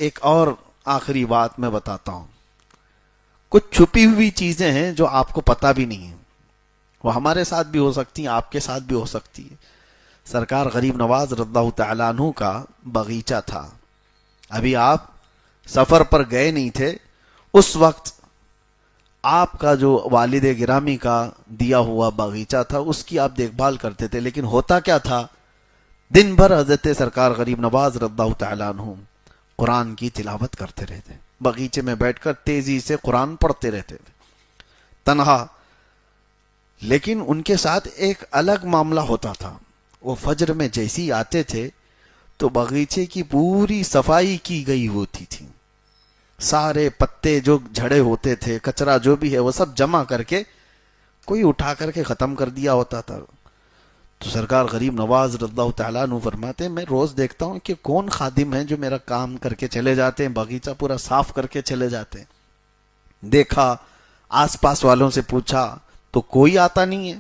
ایک اور آخری بات میں بتاتا ہوں. کچھ چھپی ہوئی چیزیں ہیں جو آپ کو پتہ بھی نہیں ہیں. وہ ہمارے ساتھ بھی ہو سکتی ہیں, آپ کے ساتھ بھی ہو سکتی ہے. سرکار غریب نواز رضی اللہ تعالیٰ عنہ کا باغیچہ تھا. ابھی آپ سفر پر گئے نہیں تھے. اس وقت آپ کا جو والد گرامی کا دیا ہوا باغیچہ تھا اس کی آپ دیکھ بھال کرتے تھے. لیکن ہوتا کیا تھا, دن بھر حضرت سرکار غریب نواز رضی اللہ تعالیٰ عنہ قرآن کی تلاوت کرتے رہتے. باغیچے میں بیٹھ کر تیزی سے قرآن پڑھتے رہتے تھے تنہا. لیکن ان کے ساتھ ایک الگ معاملہ ہوتا تھا. وہ فجر میں جیسی آتے تھے تو باغیچے کی پوری صفائی کی گئی ہوتی تھی. سارے پتے جو جھڑے ہوتے تھے, کچرا جو بھی ہے وہ سب جمع کر کے کوئی اٹھا کر کے ختم کر دیا ہوتا تھا. تو سرکار غریب نواز رضی اللہ تعالیٰ عنہ فرماتے ہیں میں روز دیکھتا ہوں کہ کون خادم ہیں جو میرا کام کر کے چلے جاتے ہیں, باغیچہ پورا صاف کر کے چلے جاتے ہیں. دیکھا, آس پاس والوں سے پوچھا تو کوئی آتا نہیں ہے.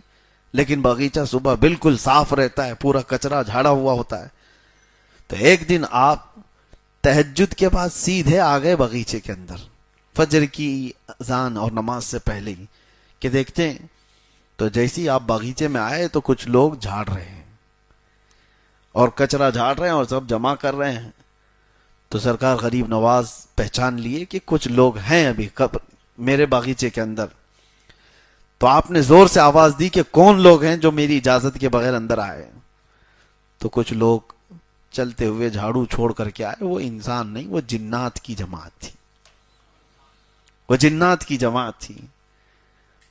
لیکن باغیچہ صبح بالکل صاف رہتا ہے, پورا کچرا جھاڑا ہوا ہوتا ہے. تو ایک دن آپ تہجد کے بعد سیدھے آ گئے باغیچے کے اندر, فجر کی اذان اور نماز سے پہلے ہی, کہ دیکھتے ہیں تو جیسی آپ باغیچے میں آئے تو کچھ لوگ جھاڑ رہے ہیں اور کچرا جھاڑ رہے ہیں اور سب جمع کر رہے ہیں. تو سرکار غریب نواز پہچان لیے کہ کچھ لوگ ہیں ابھی میرے باغیچے کے اندر. تو آپ نے زور سے آواز دی کہ کون لوگ ہیں جو میری اجازت کے بغیر اندر آئے. تو کچھ لوگ چلتے ہوئے جھاڑو چھوڑ کر کے آئے. وہ انسان نہیں, وہ جنات کی جماعت تھی. وہ جنات کی جماعت تھی.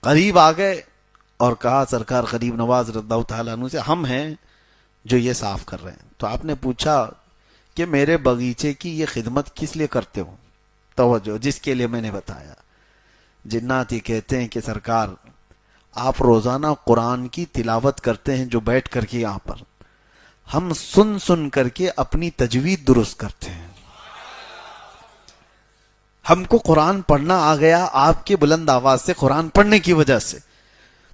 قریب آ گئے اور کہا سرکار غریب نواز رضی اللہ تعالیٰ عنہ سے, ہم ہیں جو یہ صاف کر رہے ہیں. تو آپ نے پوچھا کہ میرے باغیچے کی یہ خدمت کس لیے کرتے ہو؟ توجہ, جس کے لیے میں نے بتایا. جنات یہ کہتے ہیں کہ سرکار آپ روزانہ قرآن کی تلاوت کرتے ہیں جو بیٹھ کر کے یہاں پر, ہم سن سن کر کے اپنی تجوید درست کرتے ہیں. ہم کو قرآن پڑھنا آ گیا آپ کی بلند آواز سے, قرآن پڑھنے کی وجہ سے.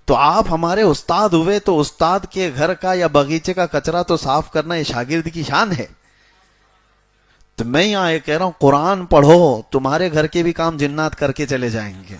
تو آپ ہمارے استاد ہوئے تو استاد کے گھر کا یا باغیچے کا کچرا تو صاف کرنا یہ شاگرد کی شان ہے. تو میں یہاں یہ کہہ رہا ہوں قرآن پڑھو, تمہارے گھر کے بھی کام جنات کر کے چلے جائیں گے.